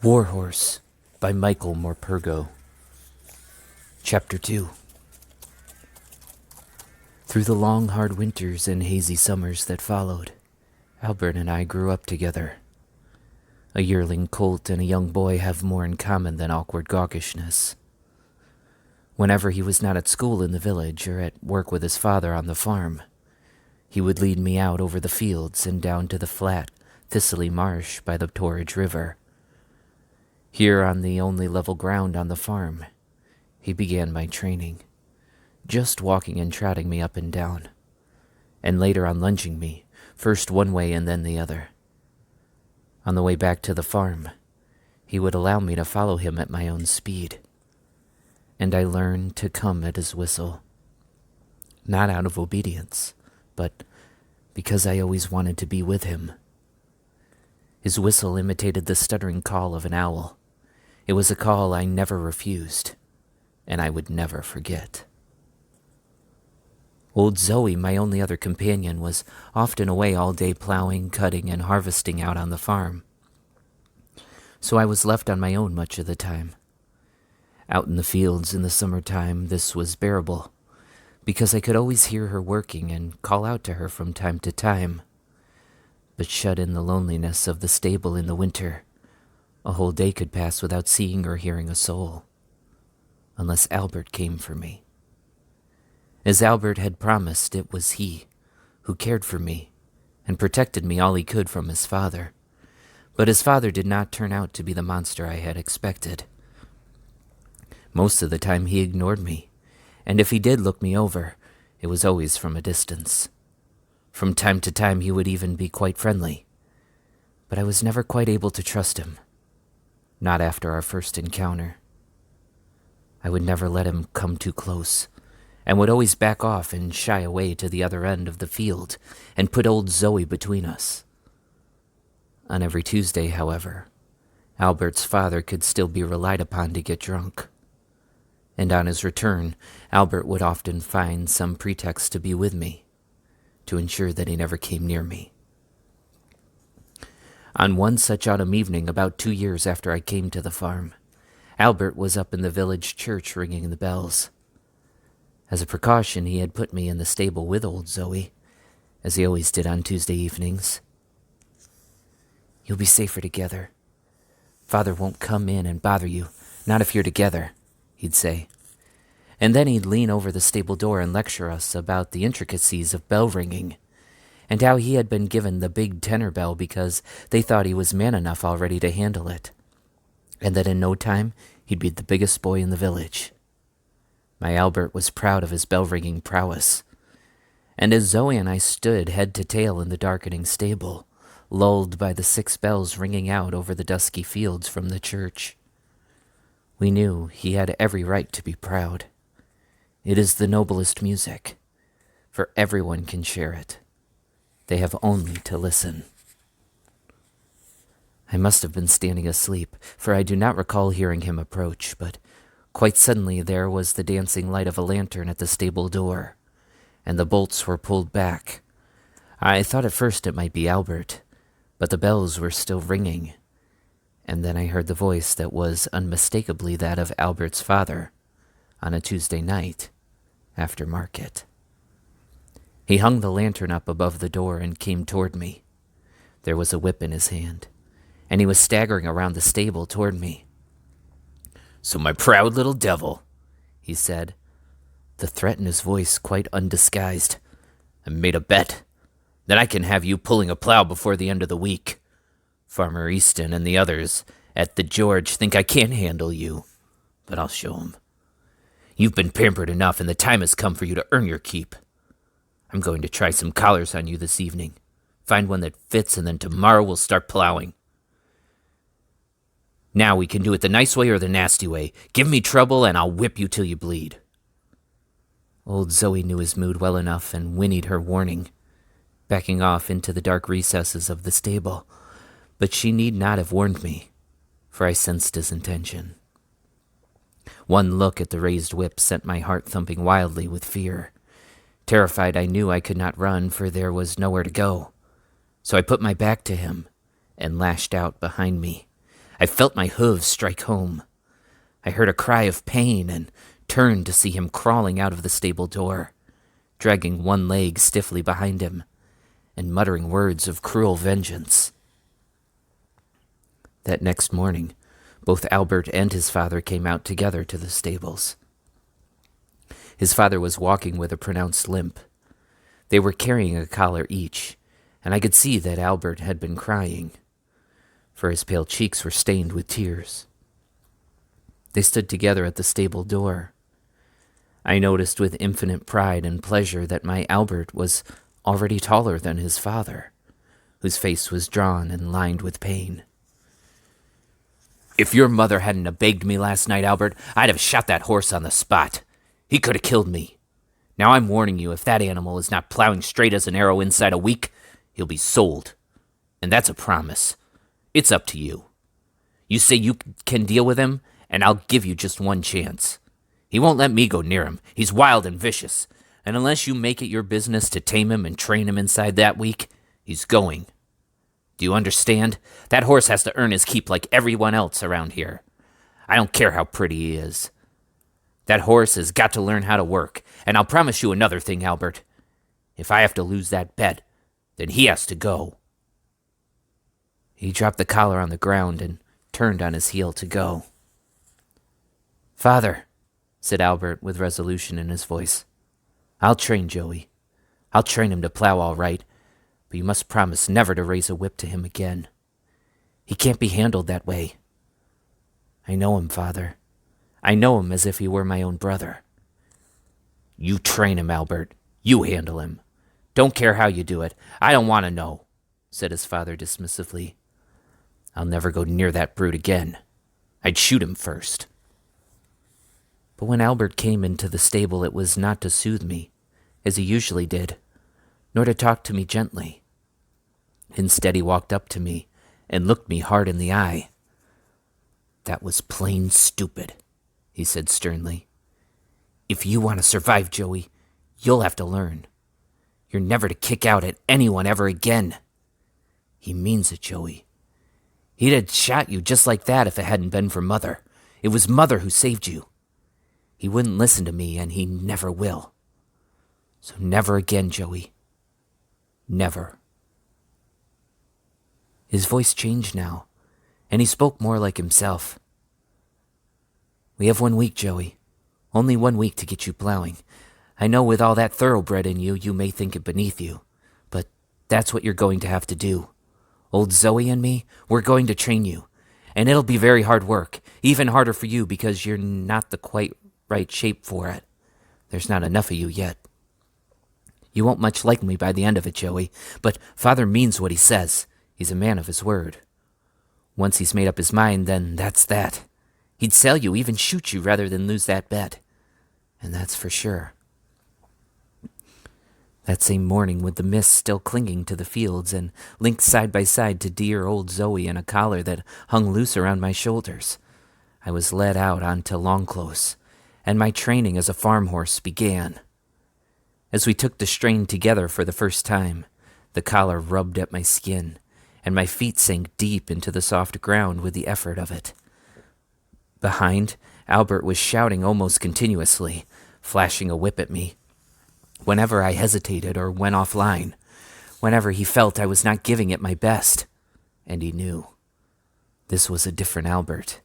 Warhorse by Michael Morpurgo. Chapter 2. Through the long, hard winters and hazy summers that followed, Albert and I grew up together. A yearling colt and a young boy have more in common than awkward gawkishness. Whenever he was not at school in the village or at work with his father on the farm, he would lead me out over the fields and down to the flat, thistly marsh by the Torridge River. Here on the only level ground on the farm, he began my training, just walking and trotting me up and down, and later on lunging me, first one way and then the other. On the way back to the farm, he would allow me to follow him at my own speed, and I learned to come at his whistle, not out of obedience, but because I always wanted to be with him. His whistle imitated the stuttering call of an owl. It was a call I never refused, and I would never forget. Old Zoe, my only other companion, was often away all day plowing, cutting, and harvesting out on the farm, so I was left on my own much of the time. Out in the fields in the summertime, this was bearable, because I could always hear her working and call out to her from time to time. But shut in the loneliness of the stable in the winter, a whole day could pass without seeing or hearing a soul, unless Albert came for me. As Albert had promised, it was he who cared for me and protected me all he could from his father. But his father did not turn out to be the monster I had expected. Most of the time he ignored me, and if he did look me over, it was always from a distance. From time to time he would even be quite friendly, but I was never quite able to trust him. Not after our first encounter. I would never let him come too close, and would always back off and shy away to the other end of the field and put old Zoe between us. On every Tuesday, however, Albert's father could still be relied upon to get drunk, and on his return, Albert would often find some pretext to be with me, to ensure that he never came near me. On one such autumn evening, about 2 years after I came to the farm, Albert was up in the village church ringing the bells. As a precaution, he had put me in the stable with old Zoe, as he always did on Tuesday evenings. "You'll be safer together. Father won't come in and bother you, not if you're together," he'd say. And then he'd lean over the stable door and lecture us about the intricacies of bell ringing, and how he had been given the big tenor bell because they thought he was man enough already to handle it, and that in no time he'd be the biggest boy in the village. My Albert was proud of his bell-ringing prowess, and as Zoe and I stood head to tail in the darkening stable, lulled by the 6 bells ringing out over the dusky fields from the church, we knew he had every right to be proud. It is the noblest music, for everyone can share it. They have only to listen. I must have been standing asleep, for I do not recall hearing him approach, but quite suddenly there was the dancing light of a lantern at the stable door, and the bolts were pulled back. I thought at first it might be Albert, but the bells were still ringing, and then I heard the voice that was unmistakably that of Albert's father on a Tuesday night after market. He hung the lantern up above the door and came toward me. There was a whip in his hand, and he was staggering around the stable toward me. "So my proud little devil," he said, the threat in his voice quite undisguised, "I made a bet that I can have you pulling a plow before the end of the week. Farmer Easton and the others at the George think I can't handle you, but I'll show 'em. You've been pampered enough, and the time has come for you to earn your keep. I'm going to try some collars on you this evening. Find one that fits, and then tomorrow we'll start plowing. Now we can do it the nice way or the nasty way. Give me trouble, and I'll whip you till you bleed." Old Zoe knew his mood well enough and whinnied her warning, backing off into the dark recesses of the stable, but she need not have warned me, for I sensed his intention. One look at the raised whip sent my heart thumping wildly with fear. Terrified, I knew I could not run, for there was nowhere to go. So I put my back to him and lashed out behind me. I felt my hooves strike home. I heard a cry of pain and turned to see him crawling out of the stable door, dragging one leg stiffly behind him and muttering words of cruel vengeance. That next morning, both Albert and his father came out together to the stables. His father was walking with a pronounced limp. They were carrying a collar each, and I could see that Albert had been crying, for his pale cheeks were stained with tears. They stood together at the stable door. I noticed with infinite pride and pleasure that my Albert was already taller than his father, whose face was drawn and lined with pain. "If your mother hadn't have begged me last night, Albert, I'd have shot that horse on the spot. He could have killed me. Now I'm warning you, if that animal is not plowing straight as an arrow inside a week, he'll be sold. And that's a promise. It's up to you. You say you can deal with him, and I'll give you just one chance. He won't let me go near him. He's wild and vicious. And unless you make it your business to tame him and train him inside that week, he's going. Do you understand? That horse has to earn his keep like everyone else around here. I don't care how pretty he is. That horse has got to learn how to work, and I'll promise you another thing, Albert. If I have to lose that bet, then he has to go." He dropped the collar on the ground and turned on his heel to go. "Father," said Albert with resolution in his voice, "I'll train Joey. I'll train him to plow all right, but you must promise never to raise a whip to him again. He can't be handled that way. I know him, Father. I know him as if he were my own brother." "You train him, Albert. You handle him. Don't care how you do it. I don't want to know," said his father dismissively. "I'll never go near that brute again. I'd shoot him first." But when Albert came into the stable, it was not to soothe me, as he usually did, nor to talk to me gently. Instead, he walked up to me and looked me hard in the eye. "That was plain stupid," he said sternly. "If you want to survive, Joey, you'll have to learn. You're never to kick out at anyone ever again. He means it, Joey. He'd have shot you just like that if it hadn't been for Mother. It was Mother who saved you. He wouldn't listen to me, and he never will. So never again, Joey. Never." His voice changed now, and he spoke more like himself. "We have 1 week, Joey. Only 1 week to get you plowing. I know with all that thoroughbred in you, you may think it beneath you, but that's what you're going to have to do. Old Zoe and me, we're going to train you, and it'll be very hard work, even harder for you because you're not the quite right shape for it. There's not enough of you yet. You won't much like me by the end of it, Joey, but Father means what he says. He's a man of his word. Once he's made up his mind, then that's that. He'd sell you, even shoot you, rather than lose that bet. And that's for sure." That same morning, with the mist still clinging to the fields and linked side by side to dear old Zoe in a collar that hung loose around my shoulders, I was led out onto Longclose, and my training as a farm horse began. As we took the strain together for the first time, the collar rubbed at my skin, and my feet sank deep into the soft ground with the effort of it. Behind, Albert was shouting almost continuously, flashing a whip at me. Whenever I hesitated or went offline, whenever he felt I was not giving it my best, and he knew. This was a different Albert.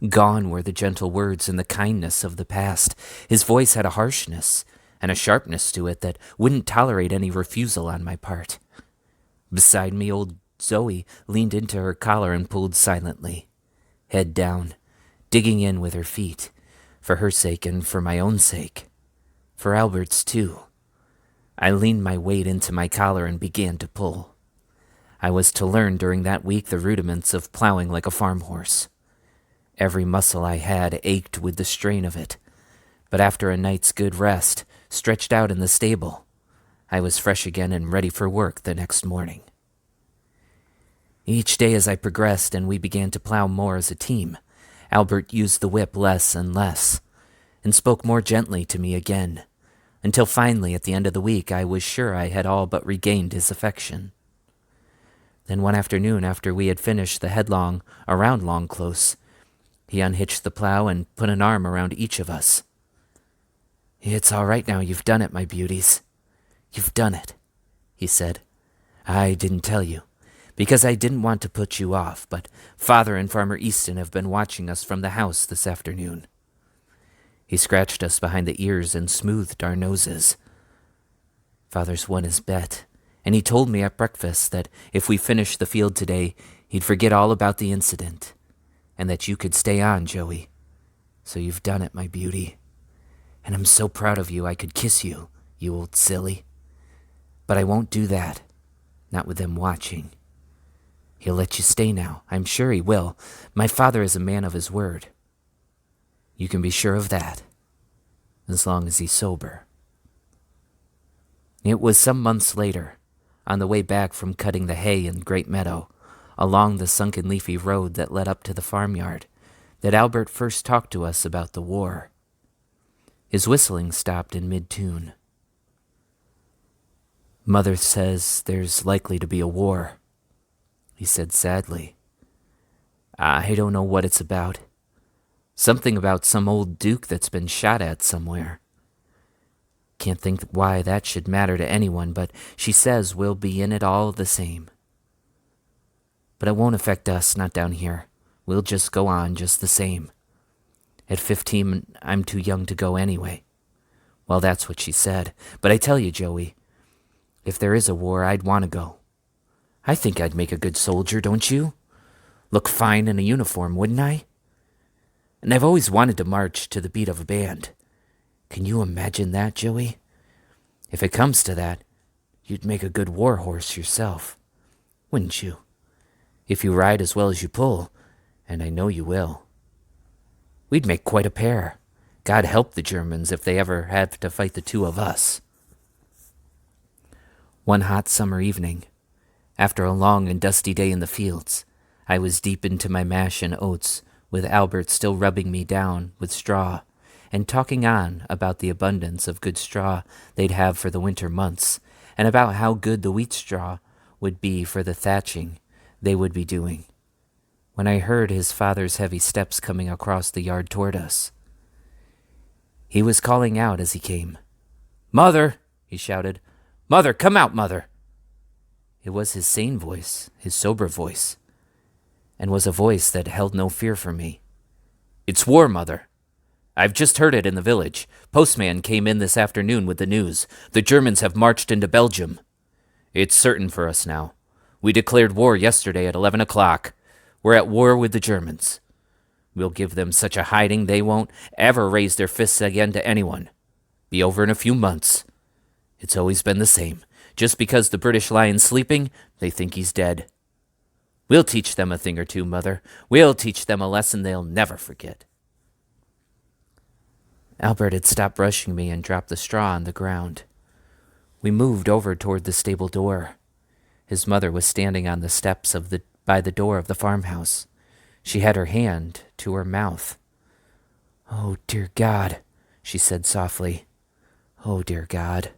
Gone were the gentle words and the kindness of the past. His voice had a harshness and a sharpness to it that wouldn't tolerate any refusal on my part. Beside me, old Zoe leaned into her collar and pulled silently, head down, digging in with her feet, for her sake and for my own sake, for Albert's too. I leaned my weight into my collar and began to pull. I was to learn during that week the rudiments of plowing like a farm horse. Every muscle I had ached with the strain of it, but after a night's good rest, stretched out in the stable, I was fresh again and ready for work the next morning. Each day as I progressed and we began to plow more as a team, Albert used the whip less and less, and spoke more gently to me again, until finally at the end of the week I was sure I had all but regained his affection. Then one afternoon, after we had finished the headlong around Long Close, he unhitched the plow and put an arm around each of us. "It's all right now, you've done it, my beauties. You've done it," he said. "I didn't tell you, because I didn't want to put you off, but Father and Farmer Easton have been watching us from the house this afternoon." He scratched us behind the ears and smoothed our noses. "Father's won his bet, and he told me at breakfast that if we finished the field today, he'd forget all about the incident, and that you could stay on, Joey. So you've done it, my beauty. And I'm so proud of you I could kiss you, you old silly. But I won't do that, not with them watching. He'll let you stay now, I'm sure he will. My father is a man of his word. You can be sure of that, as long as he's sober." It was some months later, on the way back from cutting the hay in Great Meadow, along the sunken leafy road that led up to the farmyard, that Albert first talked to us about the war. His whistling stopped in mid-tune. "Mother says there's likely to be a war," he said sadly. "I don't know what it's about. Something about some old duke that's been shot at somewhere. Can't think why that should matter to anyone, but she says we'll be in it all the same. But it won't affect us, not down here. We'll just go on just the same. At 15, I'm too young to go anyway." Well, that's what she said. But I tell you, Joey, if there is a war, I'd want to go. I think I'd make a good soldier, don't you? Look fine in a uniform, wouldn't I? And I've always wanted to march to the beat of a band. Can you imagine that, Joey? If it comes to that, you'd make a good war horse yourself, wouldn't you? If you ride as well as you pull, and I know you will. We'd make quite a pair. God help the Germans if they ever have to fight the two of us. One hot summer evening, after a long and dusty day in the fields, I was deep into my mash and oats, with Albert still rubbing me down with straw, and talking on about the abundance of good straw they'd have for the winter months, and about how good the wheat straw would be for the thatching they would be doing, when I heard his father's heavy steps coming across the yard toward us. He was calling out as he came. "Mother!" he shouted. "Mother, come out, Mother!" It was his sane voice, his sober voice, and was a voice that held no fear for me. "It's war, Mother. I've just heard it in the village. Postman came in this afternoon with the news. The Germans have marched into Belgium. It's certain for us now. We declared war yesterday at 11 o'clock. We're at war with the Germans. We'll give them such a hiding they won't ever raise their fists again to anyone. Be over in a few months. It's always been the same. Just because the British lion's sleeping, they think he's dead. We'll teach them a thing or two, Mother. We'll teach them a lesson they'll never forget." Albert had stopped brushing me and dropped the straw on the ground. We moved over toward the stable door. His mother was standing on the steps by the door of the farmhouse. She had her hand to her mouth. "Oh, dear God," she said softly. "Oh, dear God."